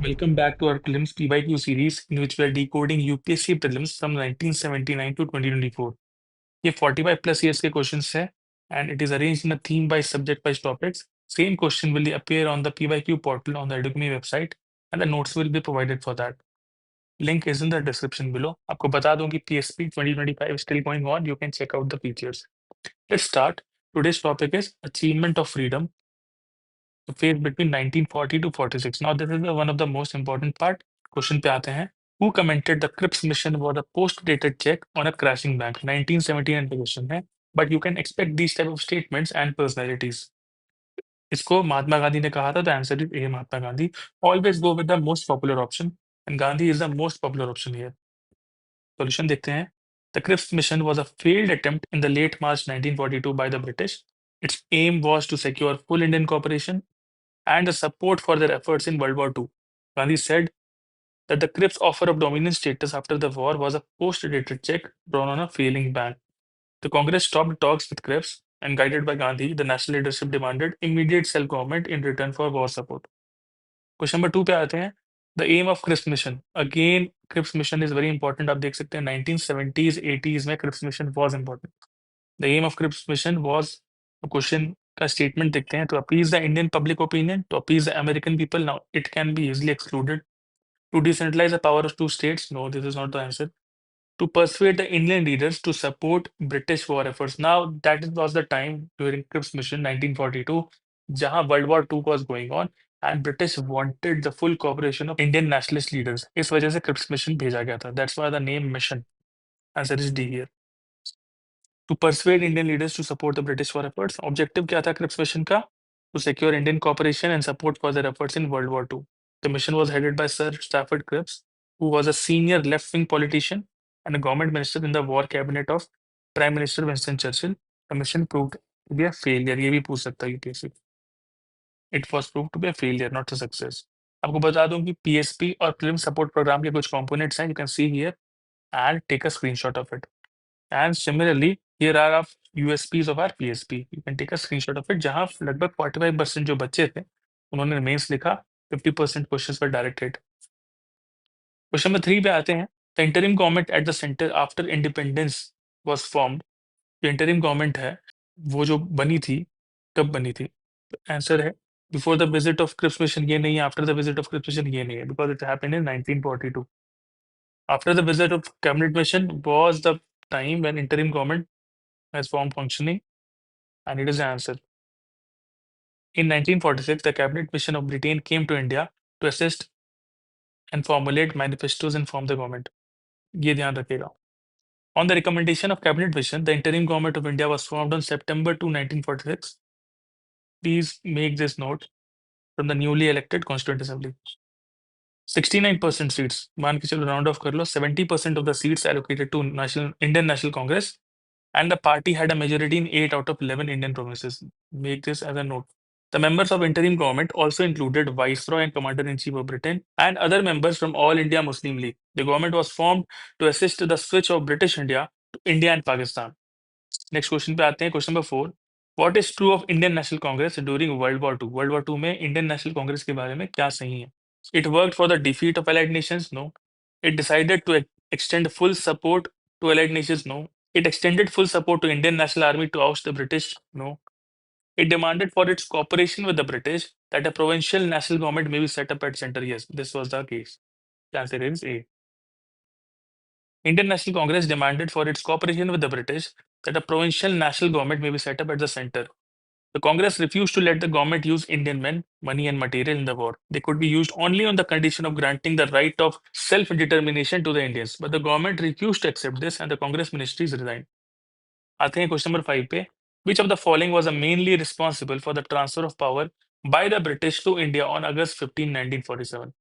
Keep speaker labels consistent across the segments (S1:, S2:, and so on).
S1: Welcome back to our prelims PYQ series in which we are decoding UPSC prelims from 1979 to 2024. ये 45 plus years के questions है and it is arranged in a theme by subject by topics. Same question will appear on the PYQ portal on the Edukme website and the notes will be provided for that. Link is in the description below. आपको बता दूं कि PSP 2025 is still going on. You can check out the features. Let's start. Today's topic is achievement of freedom to face between 1940 to 46. Now, this is one of the most important part. Question पे आते हैं. Who commented the Cripps mission was a post-dated check on a crashing bank? 1979 पे question है. But you can expect these type of statements and personalities. इसको महात्मा गांधी ने कहा था, तो answer is a Mahatma Gandhi. Always go with the most popular option, and Gandhi is the most popular option here. Solution देखते हैं. The Cripps mission was a failed attempt in the late March 1942 by the British. Its aim was to secure full Indian cooperation and the support for their efforts in World War II. Gandhi said that the Cripps offer of dominant status after the war was a post-dated check drawn on a failing bank. The Congress stopped talks with Cripps, and guided by Gandhi, the national leadership demanded immediate self-government in return for war support. Question number 2 पे आते हैं. The aim of Cripps mission. Again, Cripps mission is very important. आप देख सकते हैं 1970s, 80s में Cripps mission was important. The aim of Cripps mission was question का statement देखते हैं. To appease the Indian public opinion, to appease the American people. Now it can be easily excluded. To decentralize the power of two states. No, this is not the answer. To persuade the Indian leaders to support British war efforts. Now that was the time during Cripps mission 1942, जहां World War II was going on and British wanted the full cooperation of Indian nationalist leaders. इस वजह से Cripps mission भेजा गया था. That's why the name mission. Answer is D here. To persuade Indian leaders to support the British war efforts. Objective क्या था Cripps mission का? To secure Indian cooperation and support for their efforts in World War II. The mission was headed by Sir Stafford Cripps, who was a senior left-wing politician and a government minister in the war cabinet of Prime Minister Winston Churchill. The mission proved to be a failure. ये भी पूछ सकता है UPSC. It was proved to be a failure, not a success. आपको बता दूं कि PSP और Film Support Program के कुछ components हैं. You can see here and take a screenshot of it. And similarly, here are our USPs of our PSP. You can take a screenshot of it. जहाँ लगभग 45% जो बच्चे थे उन्होंने मेंस लिखा, 50% क्वेश्चंस पर डायरेक्ट हिट. क्वेश्चन नंबर 3 पे आते हैं. The interim government at the centre after independence was formed. जो इंटरिम गवर्नमेंट है वो जो बनी थी, कब बनी थी? आंसर है before the visit of Cripps mission, ये नहीं है. After the visit of Cripps mission, ये नहीं है, because it happened in 1942. After the visit of cabinet mission was the time when interim government has formed functioning, and it is the answer. In 1946, the cabinet mission of Britain came to India to assist and formulate manifestos and form the government. ये ध्यान रखिएगा. On the recommendation of cabinet mission, the interim government of India was formed on September 2, 1946. Please make this note from the newly elected Constituent Assembly. 69% seats, मान के चलो round of कर लो, 70% of the seats allocated to Indian National Congress, and the party had a majority in 8 out of 11 Indian provinces. Make this as a note. The members of interim government also included Viceroy and Commander-in-Chief of Britain and other members from All India Muslim League. The government was formed to assist the switch of British India to India and Pakistan. Next question पे आते हैं. Question number 4. What is true of Indian National Congress during World War II? World War II में Indian National Congress के बारे में क्या सही है? It worked for the defeat of Allied nations? No. It decided to extend full support to Allied nations? No. It extended full support to Indian National Army to oust the British? No. It demanded for its cooperation with the British that a provincial national government may be set up at center. Yes, this was the case. The answer is A. Indian National Congress demanded for its cooperation with the British that a provincial national government may be set up at the center. The Congress refused to let the government use Indian men, money, and material in the war. They could be used only on the condition of granting the right of self-determination to the Indians. But the government refused to accept this, and the Congress ministries resigned. आते हैं question number 5 पे. Which of the following was mainly responsible for the transfer of power by the British to India on August 15, 1947?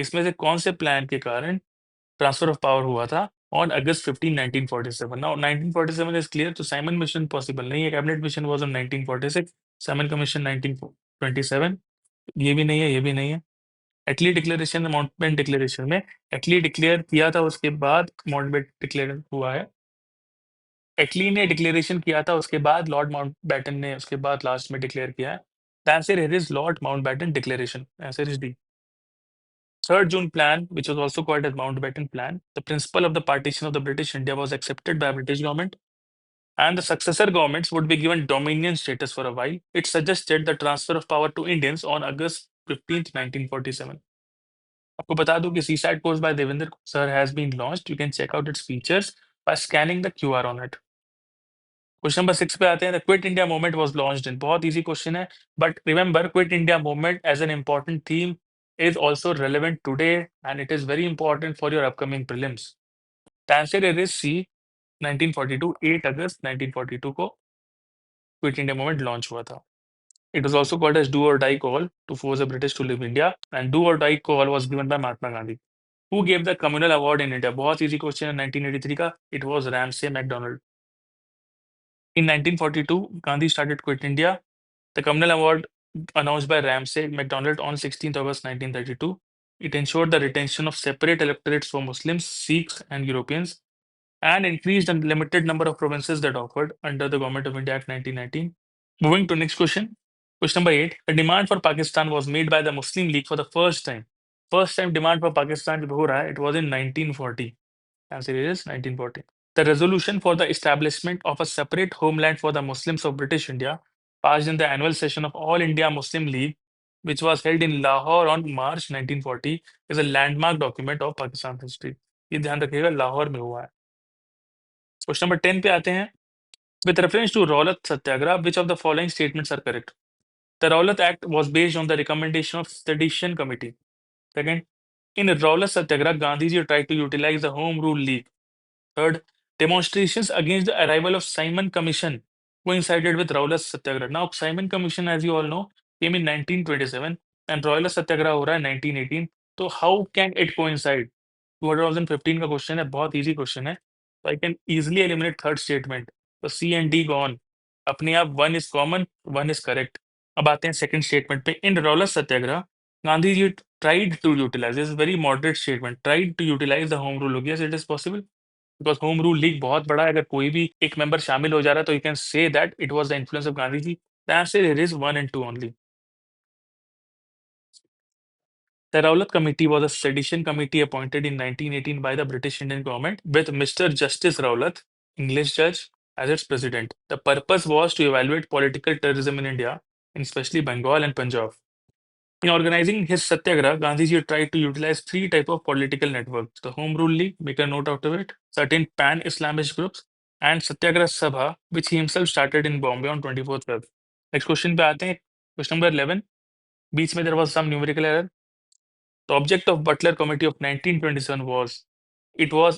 S1: इसमें से कौन से plan के कारण transfer of power हुआ था on August 15, 1947? Now 1947 is clear, तो साइमन मिशन पॉसिबल नहीं है. Cabinet mission was on 1946, Simon commission 1927. ये भी नहीं है, ये भी नहीं है. एटली डिक्लेरेशन, माउंटबेटन डिक्लेरेशन में एटली डिक्लेयर किया था, उसके बाद माउंटबेटन डिक्लेयर हुआ है. एटली ने डिक्लेरेशन किया था, उसके बाद लॉर्ड माउंटबेटन ने उसके बाद लास्ट में डिक्लेयर किया है. The answer here is Lord Mountbatten declaration. Answer is D. 3rd June Plan, which was also called as Mountbatten Plan, the principle of the partition of the British India was accepted by British government, and the successor governments would be given dominion status for a while. It suggested the transfer of power to Indians on August 15th, 1947. आपको बता दूं कि Seaside Course by Devendra Sir has been launched. You can check out its features by scanning the QR on it. Question number 6 पे आते हैं. The quit India movement was launched in. बहुत easy question है, but remember quit India movement as an important theme is also relevant today and it is very important for your upcoming prelims. The answer here is C. 1942, 8 अगस्त 1942 को quit India movement launch हुआ था. It was also called as do or die call to force the British to leave India, and do or die call was given by Mahatma Gandhi. Who gave the communal award in India? बहुत easy question है 1983 का. It was Ramsay MacDonald. In 1942, Gandhi started Quit India. The communal award announced by Ramsay MacDonald on 16th August 1932. It ensured the retention of separate electorates for Muslims, Sikhs, and Europeans, and increased the limited number of provinces that offered under the Government of India Act 1919. Moving to next question. Question number 8. The demand for Pakistan was made by the Muslim League for the first time. First time demand for Pakistan जब हो रहा है, it was in 1940. Answer is 1940. The resolution for the establishment of a separate homeland for the Muslims of British India, passed in the annual session of All India Muslim League, which was held in Lahore on March 1940, is a landmark document of Pakistan history. ये ध्यान रखिएगा, लाहौर में हुआ है. Question number 10 पे आते हैं. With reference to Rowlatt Satyagraha, which of the following statements are correct? The Rowlatt Act was based on the recommendation of Sedition Committee. Second, in Rowlatt Satyagraha, Gandhiji tried to utilize the Home Rule League. Third, demonstrations against the arrival of Simon Commission coincided with Rowlatt Satyagraha. Now, Simon Commission, as you all know, came in 1927 and Rowlatt Satyagraha हो रहा है 1918. तो how can it coincide? 2015 का question है, बहुत easy question है. So I can easily eliminate third statement. So C and D gone. अपने आप one is common, one is correct. अब आते हैं सेकंड स्टेटमेंट पे. इन Rowlatt Satyagraha, Gandhi ji tried to utilize, this is very moderate statement, tried to utilize the home rule. Yes, it is possible. Because home rule league बहुत बड़ा है. अगर कोई भी एक मेंबर शामिल हो जा रहा है तो you can say that it was the influence of Gandhi ji. The answer here is 1 and 2 only. The Rowlatt Committee was a sedition committee appointed in 1918 by the British Indian government with Mr. Justice Rowlatt, English judge, as its president. The purpose was to evaluate political terrorism in India, and especially Bengal and Punjab. In organizing his Satyagraha, Gandhiji tried to utilize three types of political networks: the Home Rule League, make a note out of it, certain pan-Islamist groups, and Satyagraha Sabha, which he himself started in Bombay on 24th Feb. Next question पे आते हैं. Question number 11. बीच में there was some numerical error. The object of Butler Committee of 1927 was, it was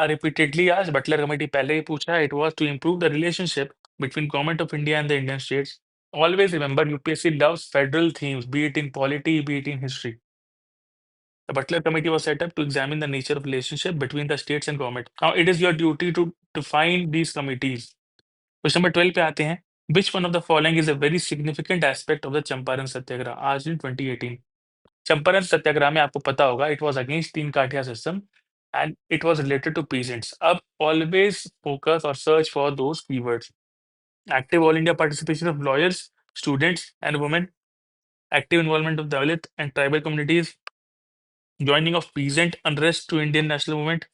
S1: repeatedly asked, Butler Committee पहले ही पूछा, it was to improve the relationship between Government of India and the Indian states. Always remember, UPSC loves federal themes, be it in polity, be it in history. The Butler Committee was set up to examine the nature of relationship between the states and government. Now, it is your duty to define these committees. Question number 12 पे आते हैं. Which one of the following is a very significant aspect of the Champaran Satyagraha, आज in 2018? Champaran सत्याग्रह में आपको पता होगा, it was against तीन काठिया system and it was related to peasants. अब always focus or search for those keywords. Active all India participation of lawyers, students and women, active involvement of Dalit and tribal communities, joining of peasant unrest to Indian national movement.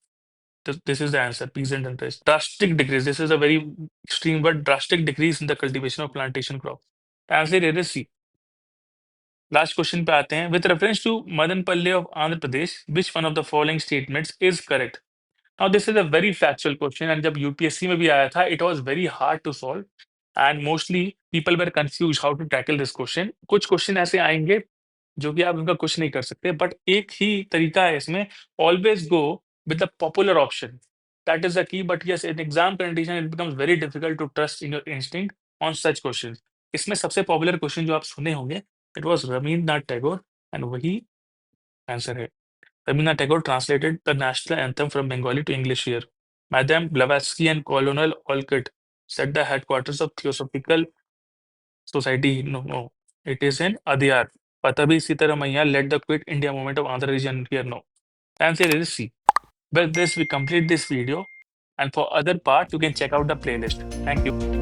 S1: This is the answer, peasant unrest. Drastic decrease, this is a very extreme word, drastic decrease in the cultivation of plantation crop. The answer here is C. Last question पे आते हैं. With reference to Madanapalle of Andhra Pradesh, which one of the following statements is correct? Now this is a very factual question and जब UPSC में भी आया था, it was very hard to solve and mostly people were confuse how to tackle this question. कुछ question ऐसे आएंगे जो कि आप उनका कुछ नहीं कर सकते, बट एक ही तरीका है इसमें, always go with the popular option. That is the key. But yes, in exam condition it becomes very difficult to trust in your instinct on such question. इसमें सबसे पॉपुलर क्वेश्चन जो आप सुने होंगे, it was Rabindranath Tagore, and वही answer है. Rabindranath Tagore translated the national anthem from Bengali to English here. Madame Blavatsky and Colonel Olcott set the headquarters of Theosophical Society. No, it is in Adyar. Patabi Sitaramaiya led the Quit India movement of Andhra region here. No, the answer is C. With this, we complete this video, and for other part, you can check out the playlist. Thank you.